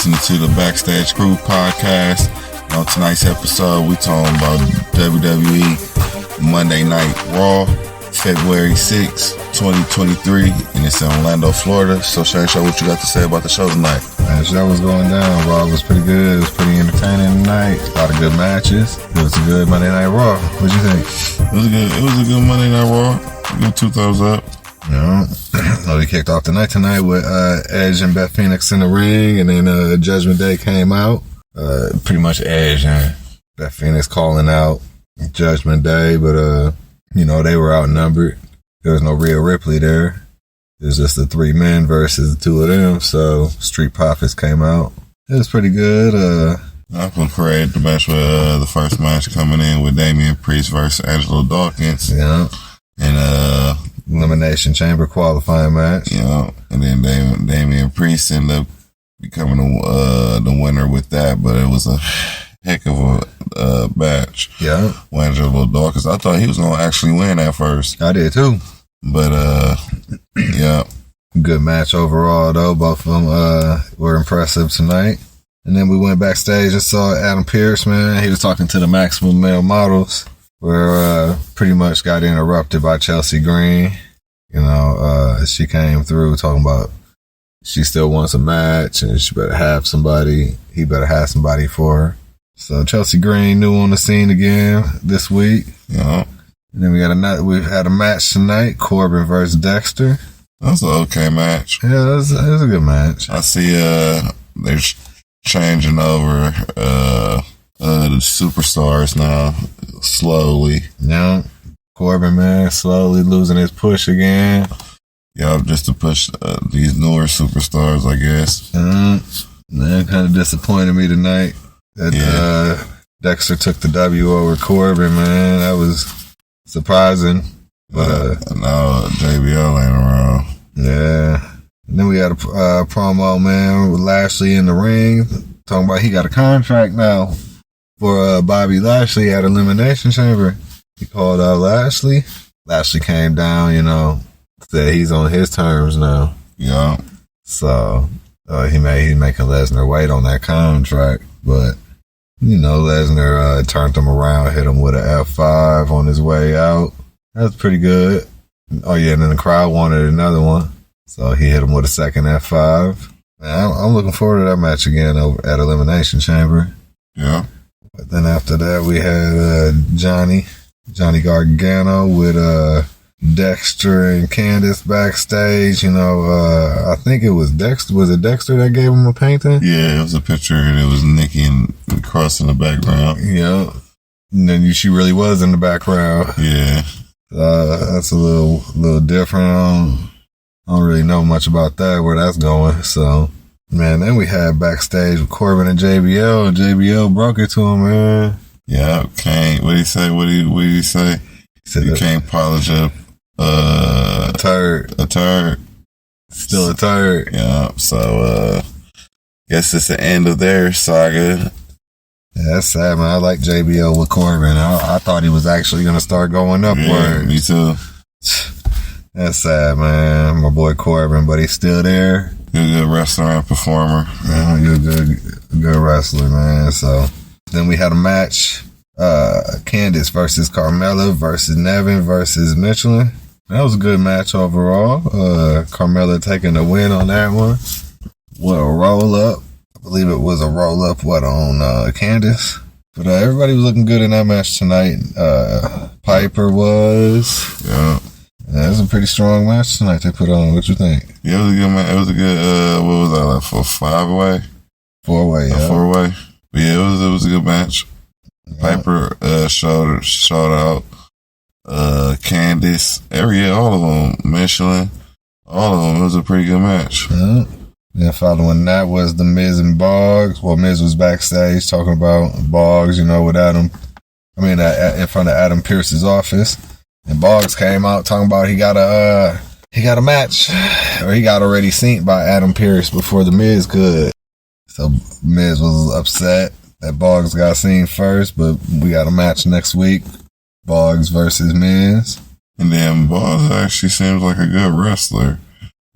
listening to the Backstage Crew podcast. On tonight's episode, we talking about WWE Monday Night Raw, February 6, 2023, and it's in Orlando, Florida. So, Shane, what you got to say about the show tonight? The show was going down. Raw was pretty good. It was pretty entertaining tonight. A lot of good matches. It was a good Monday Night Raw. What'd you think? It was a good Monday Night Raw. Give 2 thumbs up. Yeah. So we kicked off the night tonight with Edge and Beth Phoenix in the ring, and then Judgment Day came out. Pretty much Edge and Beth Phoenix calling out Judgment Day, but they were outnumbered. There was no Rhea Ripley there. It was just the 3 men versus the 2 of them. So Street Profits came out. It was pretty good. I can parade the match with the first match coming in with Damian Priest versus Angelo Dawkins. Yeah. And Elimination Chamber qualifying match. Yeah. And then Damian Priest ended up becoming the winner with that, but it was a heck of a match. Yeah. With Angelo Dawkins. I thought he was going to actually win at first. I did too. But, yeah. Good match overall, though. Both of them were impressive tonight. And then we went backstage and saw Adam Pearce, man. He was talking to the Maximum Male Models, where pretty much got interrupted by Chelsea Green. She came through talking about she still wants a match and she better have somebody. He better have somebody for her. So Chelsea Green new on the scene again this week. Yeah. And then we had a match tonight, Corbin versus Dexter. That was an okay match. Yeah, it was a good match. I see they're changing over the superstars now, slowly. Yeah. Corbin, man, slowly losing his push again. Yeah, just to push these newer superstars, I guess. That kind of disappointed me tonight that Dexter took the W over Corbin, man. That was surprising. But now JBL ain't around. Yeah. And then we had a promo, man, with Lashley in the ring, talking about he got a contract now for Bobby Lashley at Elimination Chamber. He called out Lashley. Lashley came down, said he's on his terms now. Yeah. So he's making Lesnar wait on that contract, but Lesnar turned him around, hit him with an F5 on his way out. That's pretty good. Oh yeah, and then the crowd wanted another one, so he hit him with a second F5. Man, I'm looking forward to that match again over at Elimination Chamber. Yeah. But then after that, we had Johnny Gargano with Dexter and Candice backstage. I think it was Dexter. Was it Dexter that gave him a painting? Yeah, it was a picture, and it was Nikki and Cross in the background. Yeah. And then she really was in the background. Yeah. That's a little different. I don't really know much about that, where that's going. So, man, then we had backstage with Corbin and JBL, and JBL broke it to him, man. Yeah, can't. What did he say? What did he say? He said you can't polish up a turd. A turd. Still a turd. Yeah. So, guess it's the end of their saga. Yeah, that's sad, man. I like JBL with Corbin. I thought he was actually going to start going upward. Yeah, me too. That's sad, man. My boy Corbin, but he's still there. You're a good wrestler and performer. Yeah, you're a good wrestler, man. So then we had a match. Candice versus Carmella versus Niven versus Michin. That was a good match overall. Carmella taking the win on that one. What a roll up. I believe it was a roll up on Candice. But everybody was looking good in that match tonight. Piper was. Yeah. It was a pretty strong match tonight they put on. What you think? Yeah, it was a good match. It was a good, what was that, like for 5-way? 4-way, yeah. 4-way. But yeah, it was a good match. Yeah. Piper showed out. Candice, all of them. Michin, all of them. It was a pretty good match. Yeah. Then following that was the Miz and Boggs. Well, Miz was backstage talking about Boggs, with Adam. In front of Adam Pearce's office. And Boggs came out talking about he got a match, or he got already seen by Adam Pearce before the Miz could. So Miz was upset that Boggs got seen first, but we got a match next week. Boggs versus Miz. And then Boggs actually seems like a good wrestler.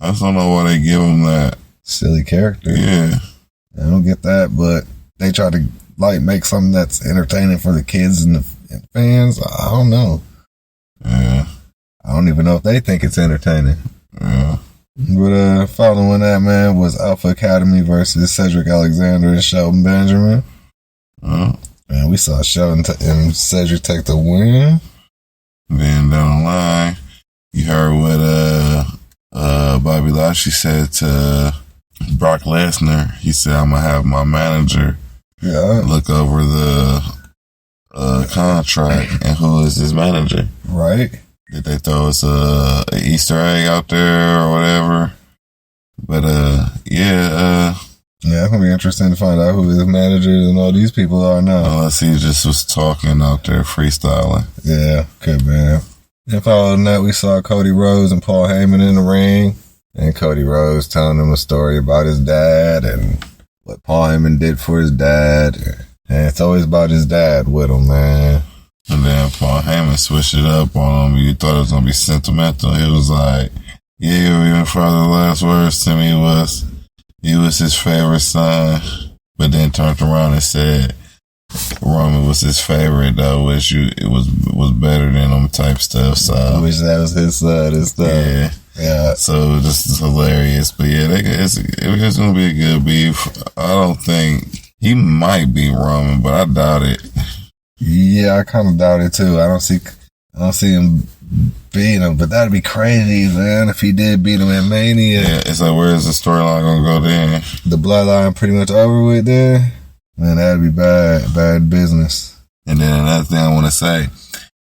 I just don't know why they give him that silly character. Yeah. I don't get that, but they try to like make something that's entertaining for the kids and the fans. I don't know. Yeah. I don't even know if they think it's entertaining. Yeah. But following that, man, was Alpha Academy versus Cedric Alexander and Shelton Benjamin. And we saw Shelton and Cedric take the win. Then down the line, you heard what Bobby Lashley said to Brock Lesnar. He said, "I'm gonna have my manager look over the contract." And who is his manager? Right. Did they throw us a Easter egg out there or whatever? But yeah, it's gonna be interesting to find out who his manager and all these people are now. Unless he just was talking out there freestyling. Yeah, could be. And following that, we saw Cody Rhodes and Paul Heyman in the ring, and Cody Rhodes telling him a story about his dad and what Paul Heyman did for his dad. And it's always about his dad with him, man. And then Paul Heyman switched it up on him. You thought it was going to be sentimental. He was like, yeah, your father's last words to me was, you was his favorite son. But then turned around and said, Roman was his favorite, though, which it was better than them type stuff. So I wish that was his son and stuff. Yeah. So this is hilarious. But yeah, it's going to be a good beef. I don't think he might be Roman, but I doubt it. Yeah, I kind of doubt it too. I don't see him beating him, but that'd be crazy, man, if he did beat him at Mania. Yeah, it's like, where's the storyline gonna go then? The bloodline pretty much over with there. Man, that'd be bad business. And then another thing I want to say,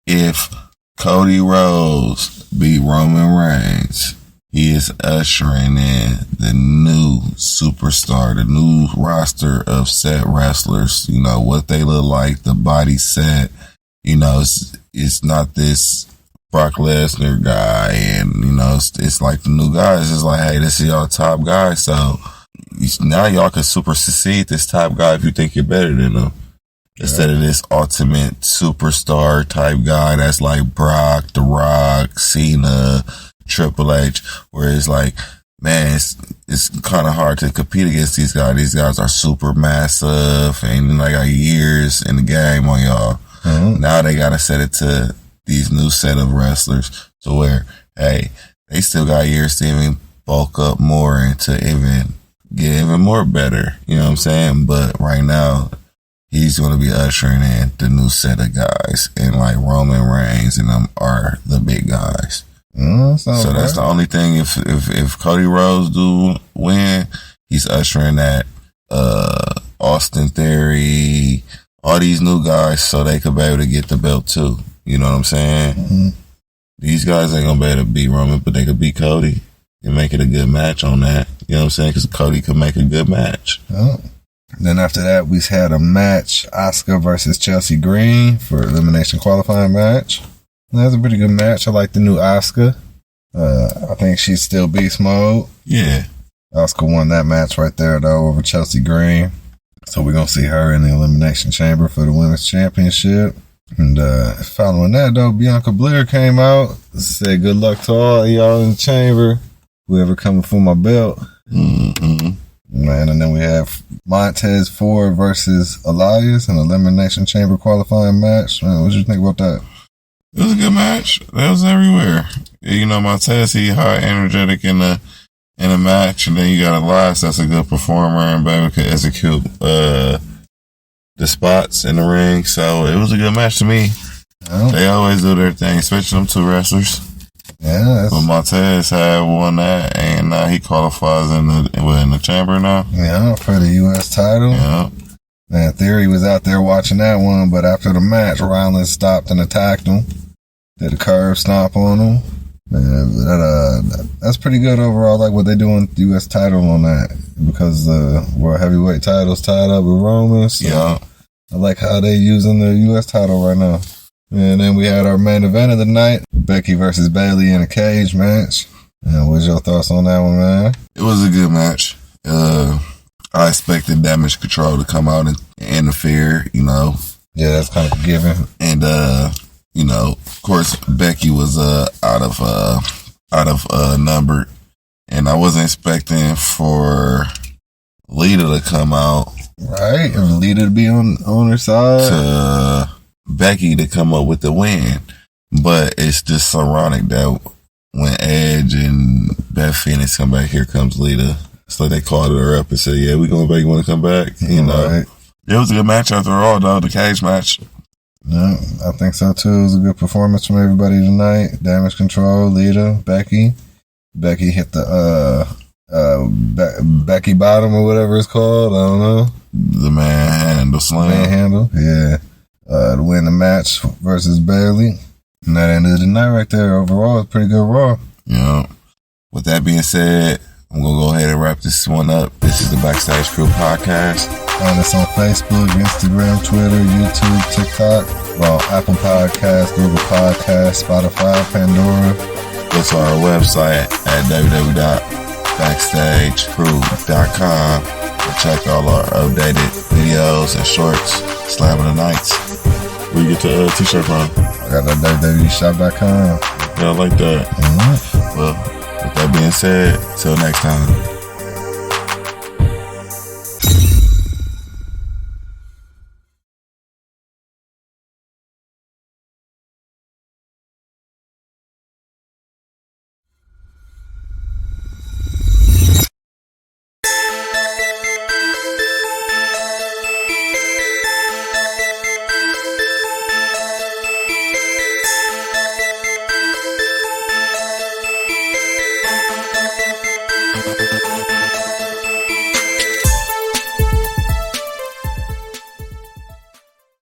if Cody Rhodes beat Roman Reigns, he is ushering in the new superstar, the new roster of set wrestlers. You know, what they look like, the body set. You know, it's not this Brock Lesnar guy, and, you know, it's like the new guys. It's like, hey, this is y'all top guy, so now y'all can supersede this top guy if you think you're better than him. Instead of this ultimate superstar type guy that's like Brock, The Rock, Cena, Triple H, where it's like, man, it's kind of hard to compete against these guys. These guys are super massive and they got years in the game on y'all. Mm-hmm. Now they got to set it to these new set of wrestlers to where, hey, they still got years to even bulk up more and to even get even more better. You know what I'm saying? But right now, he's going to be ushering in the new set of guys, and like Roman Reigns and them are the big guys. So that's the only thing. If Cody Rhodes do win, he's ushering that Austin Theory, all these new guys, so they could be able to get the belt too. You know what I'm saying? Mm-hmm. These guys ain't gonna be able to beat Roman, but they could beat Cody and make it a good match on that. You know what I'm saying? Because Cody could make a good match. Oh. Then after that, we had a match, Asuka versus Chelsea Green for elimination qualifying match. That was a pretty good match. I like the new Asuka. I think she's still beast mode. Yeah. Asuka won that match right there, though, over Chelsea Green. So we're going to see her in the Elimination Chamber for the Women's Championship. And following that, though, Bianca Belair came out, said good luck to all y'all in the chamber, whoever coming for my belt. Mm-hmm. Man, and then we have Montez Ford versus Elias in Elimination Chamber qualifying match. Man, what did you think about that? It was a good match. That was everywhere. You know, Montez, he high energetic in the match, and then you got Elias, that's a good performer and baby could execute the spots in the ring. So it was a good match to me. Oh. They always do their thing, especially them two wrestlers. Yeah, but Montez had won that, and he qualifies in the chamber now. Yeah, for the U.S. title. Yeah. Man, Theory was out there watching that one, but after the match, Rollins stopped and attacked him. Did a curve stomp on him. Man, that's pretty good overall. I like what they do on the U.S. title on that, because the World Heavyweight title's tied up with Roman. So yeah. I like how they using the U.S. title right now. And then we had our main event of the night, Becky versus Bayley in a cage match. What's your thoughts on that one, man? It was a good match. I expected Damage Control to come out and interfere, you know. Yeah, that's kind of given. And, you know, of course, Becky was out of numbered. And I wasn't expecting for Lita to come out. Right, and Lita to be on her side. To Becky to come up with the win. But it's just ironic that when Edge and Beth Phoenix come back, here comes Lita. It's like they called her up and said, yeah, we going back, you want to come back? You know. Right. It was a good match after all, though, the cage match. Yeah, I think so too. It was a good performance from everybody tonight. Damage Control, Lita, Becky. Becky hit the Becky bottom or whatever it's called. I don't know. The manhandle slam. Manhandle, yeah. To win the match versus Bayley. And that ended the night right there. Overall, it's pretty good Raw. Yeah. With that being said, I'm going to go ahead and wrap this one up. This is the Backstage Crew Podcast. Find us on Facebook, Instagram, Twitter, YouTube, TikTok. Well, Apple Podcasts, Google Podcasts, Spotify, Pandora. Go to our website at www.backstagecrew.com and check all our updated videos and shorts. Slam of the Nights. Where you get the t-shirt from? I got that www.shop.com. Yeah, I like that. Mm-hmm. Well, with that being said, till next time.